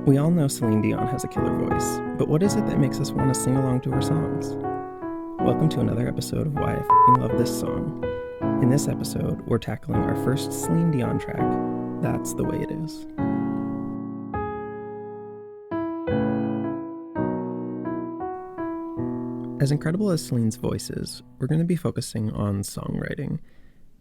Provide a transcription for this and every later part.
We all know Celine Dion has a killer voice, but what is it that makes us want to sing along to her songs? Welcome to another episode of Why I F***ing Love This Song. In this episode, we're tackling our first Celine Dion track, That's the Way It Is. As incredible as Celine's voice is, we're going to be focusing on songwriting.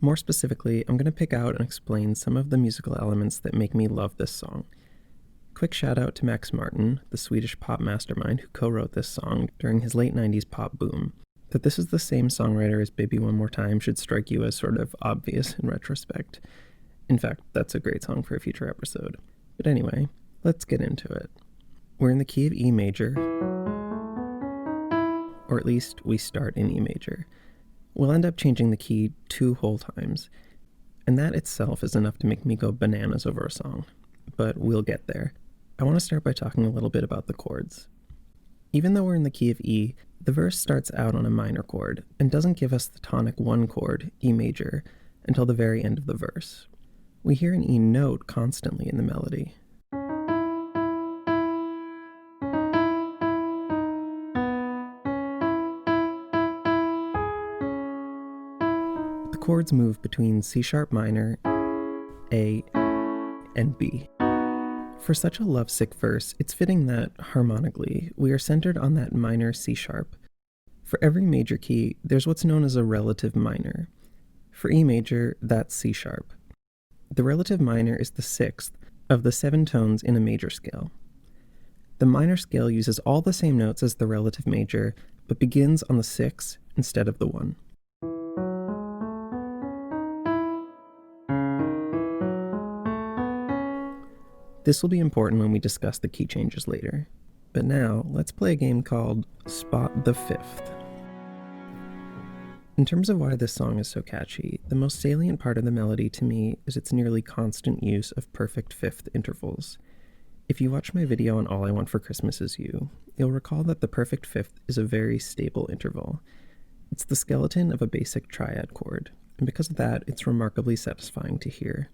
More specifically, I'm going to pick out and explain some of the musical elements that make me love this song. Quick shout out to Max Martin, the Swedish pop mastermind who co-wrote this song during his late 90s pop boom. That this is the same songwriter as Baby One More Time should strike you as sort of obvious in retrospect. In fact, that's a great song for a future episode. But anyway, let's get into it. We're in the key of E major, or at least we start in E major. We'll end up changing the key 2 whole times, and that itself is enough to make me go bananas over a song. But we'll get there. I want to start by talking a little bit about the chords. Even though we're in the key of E, the verse starts out on a minor chord and doesn't give us the tonic 1 chord, E major, until the very end of the verse. We hear an E note constantly in the melody. The chords move between C sharp minor, A, and B. For such a lovesick verse, it's fitting that, harmonically, we are centered on that minor C sharp. For every major key, there's what's known as a relative minor. For E major, that's C sharp. The relative minor is the 6th of the 7 tones in a major scale. The minor scale uses all the same notes as the relative major, but begins on the 6 instead of the 1. This will be important when we discuss the key changes later. But now, let's play a game called Spot the 5th. In terms of why this song is so catchy, the most salient part of the melody to me is its nearly constant use of perfect 5th intervals. If you watch my video on All I Want for Christmas Is You, you'll recall that the perfect 5th is a very stable interval. It's the skeleton of a basic triad chord, and because of that, it's remarkably satisfying to hear.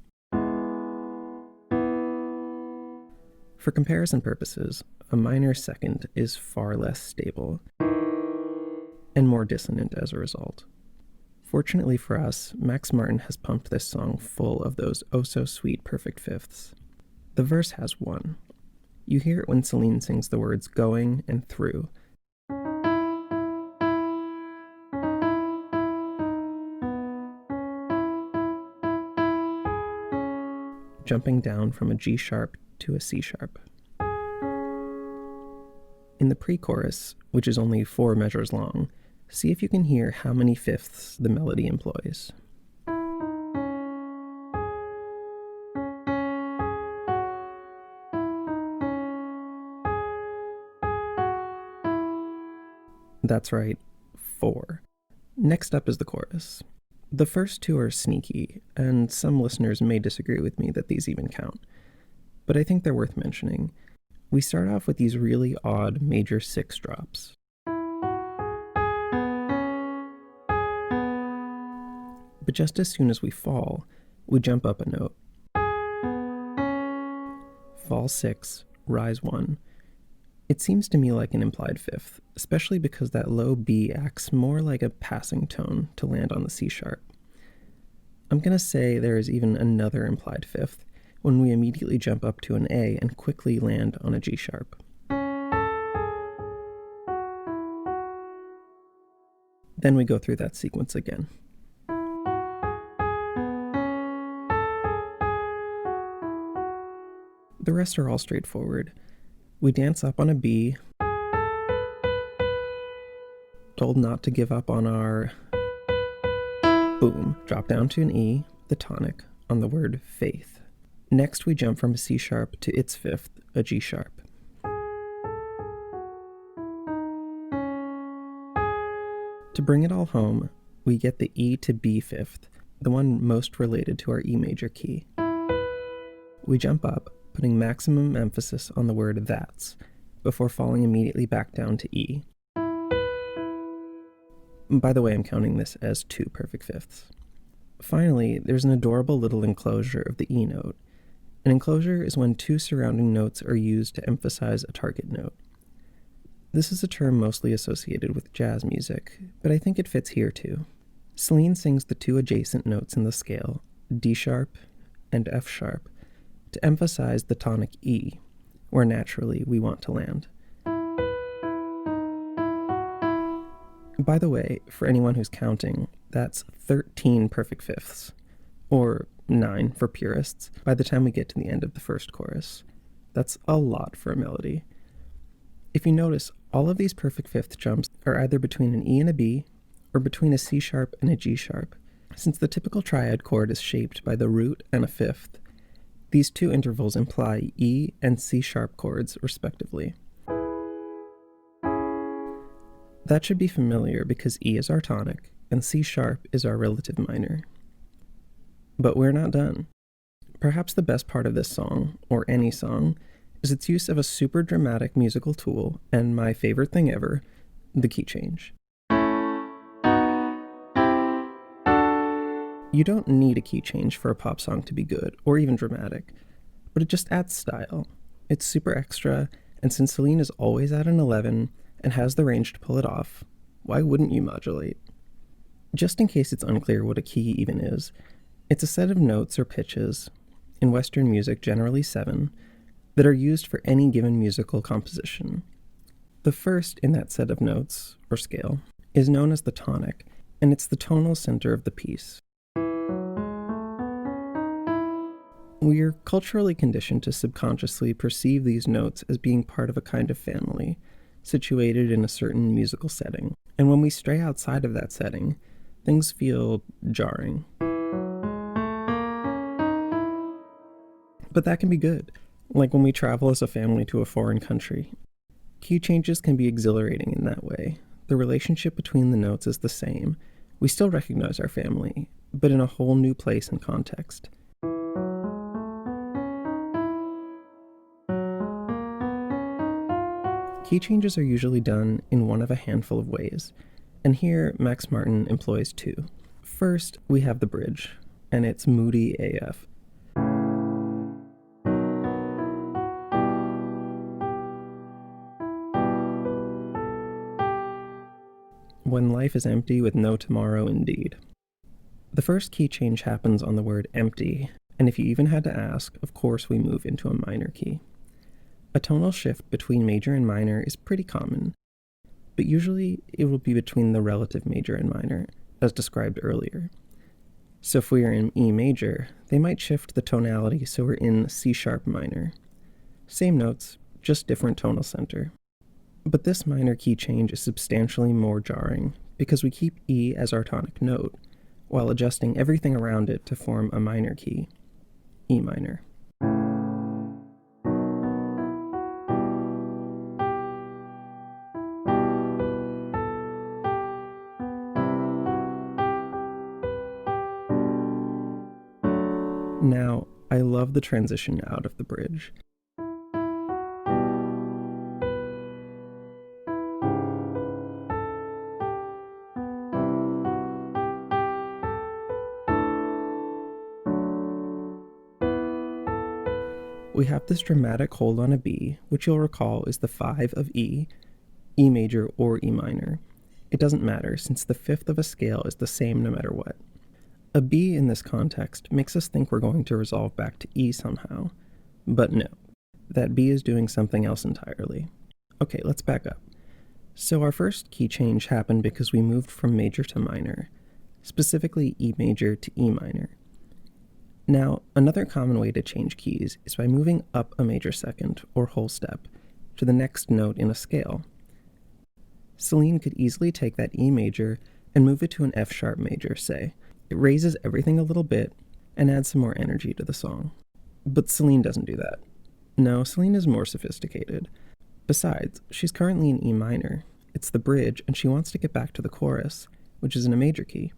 For comparison purposes, a minor second is far less stable, and more dissonant as a result. Fortunately for us, Max Martin has pumped this song full of those oh-so-sweet perfect 5ths. The verse has one. You hear it when Celine sings the words going and through. Jumping down from a G sharp to a C sharp. In the pre-chorus, which is only 4 measures long, see if you can hear how many 5ths the melody employs. That's right, 4. Next up is the chorus. The first 2 are sneaky, and some listeners may disagree with me that these even count. But I think they're worth mentioning. We start off with these really odd major 6 drops. But just as soon as we fall, we jump up a note. Fall 6, rise 1. It seems to me like an implied 5th, especially because that low B acts more like a passing tone to land on the C sharp. I'm gonna say there is even another implied 5th, when we immediately jump up to an A and quickly land on a G sharp. Then we go through that sequence again. The rest are all straightforward. We dance up on a B, told not to give up on our boom, drop down to an E, the tonic, on the word faith. Next, we jump from a C sharp to its 5th, a G sharp. To bring it all home, we get the E to B 5th, the one most related to our E major key. We jump up, putting maximum emphasis on the word that's, before falling immediately back down to E. By the way, I'm counting this as 2 perfect 5ths. Finally, there's an adorable little enclosure of the E note, An enclosure is when two surrounding notes are used to emphasize a target note. This is a term mostly associated with jazz music, but I think it fits here too. Celine sings the two adjacent notes in the scale, D sharp and F sharp, to emphasize the tonic E, where naturally we want to land. By the way, for anyone who's counting, that's 13 perfect fifths, or 9 for purists, by the time we get to the end of the first chorus. That's a lot for a melody. If you notice, all of these perfect fifth jumps are either between an E and a B, or between a C sharp and a G sharp. Since the typical triad chord is shaped by the root and a fifth, these two intervals imply E and C sharp chords, respectively. That should be familiar because E is our tonic, and C sharp is our relative minor. But we're not done. Perhaps the best part of this song, or any song, is its use of a super dramatic musical tool, and my favorite thing ever, the key change. You don't need a key change for a pop song to be good, or even dramatic, but it just adds style. It's super extra, and since Celine is always at an 11 and has the range to pull it off, why wouldn't you modulate? Just in case it's unclear what a key even is, it's a set of notes or pitches, in Western music generally 7, that are used for any given musical composition. The first in that set of notes, or scale, is known as the tonic, and it's the tonal center of the piece. We are culturally conditioned to subconsciously perceive these notes as being part of a kind of family, situated in a certain musical setting. And when we stray outside of that setting, things feel jarring. But that can be good, like when we travel as a family to a foreign country. Key changes can be exhilarating in that way. The relationship between the notes is the same. We still recognize our family, but in a whole new place and context. Key changes are usually done in one of a handful of ways, and here Max Martin employs 2. First, we have the bridge, and it's moody AF. When life is empty with no tomorrow indeed. The first key change happens on the word empty, and if you even had to ask, of course we move into a minor key. A tonal shift between major and minor is pretty common, but usually it will be between the relative major and minor, as described earlier. So if we are in E major, they might shift the tonality so we're in C sharp minor. Same notes, just different tonal center. But this minor key change is substantially more jarring because we keep E as our tonic note, while adjusting everything around it to form a minor key, E minor. Now, I love the transition out of the bridge. We have this dramatic hold on a B, which you'll recall is the 5 of E, E major or E minor. It doesn't matter since the fifth of a scale is the same no matter what. A B in this context makes us think we're going to resolve back to E somehow, but no, that B is doing something else entirely. Okay, let's back up. So our first key change happened because we moved from major to minor, specifically E major to E minor. Now, another common way to change keys is by moving up a major second, or whole step, to the next note in a scale. Celine could easily take that E major and move it to an F sharp major, say. It raises everything a little bit and adds some more energy to the song. But Celine doesn't do that. No, Celine is more sophisticated. Besides, she's currently in E minor. It's the bridge, and she wants to get back to the chorus, which is in a major key.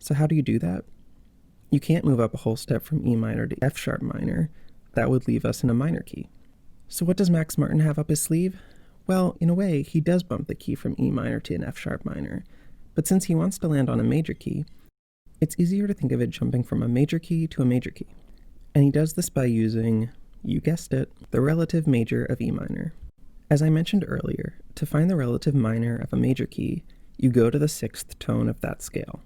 So how do you do that? You can't move up a whole step from E minor to F sharp minor. That would leave us in a minor key. So what does Max Martin have up his sleeve? Well, in a way, he does bump the key from E minor to an F sharp minor. But since he wants to land on a major key, it's easier to think of it jumping from a major key to a major key. And he does this by using, you guessed it, the relative major of E minor. As I mentioned earlier, to find the relative minor of a major key, you go to the sixth tone of that scale.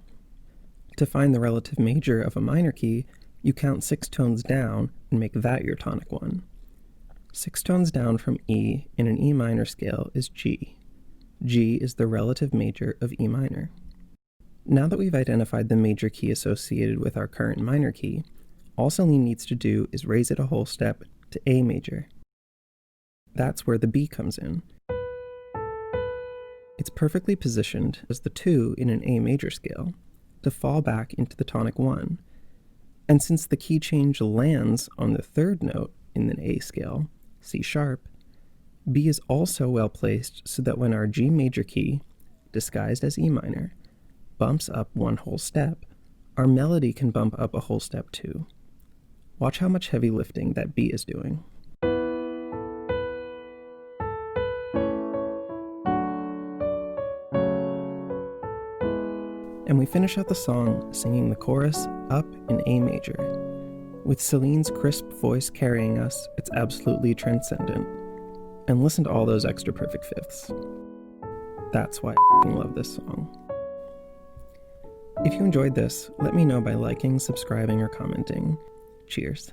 To find the relative major of a minor key, you count 6 tones down and make that your tonic 1. 6 tones down from E in an E minor scale is G. G is the relative major of E minor. Now that we've identified the major key associated with our current minor key, all Celine needs to do is raise it a whole step to A major. That's where the B comes in. It's perfectly positioned as the 2 in an A major scale to fall back into the tonic 1. And since the key change lands on the third note in the A scale, C sharp, B is also well placed so that when our G major key, disguised as E minor, bumps up one whole step, our melody can bump up a whole step too. Watch how much heavy lifting that B is doing. And we finish out the song singing the chorus up in A major. With Celine's crisp voice carrying us, it's absolutely transcendent. And listen to all those extra perfect fifths. That's why I f***ing love this song. If you enjoyed this, let me know by liking, subscribing, or commenting. Cheers.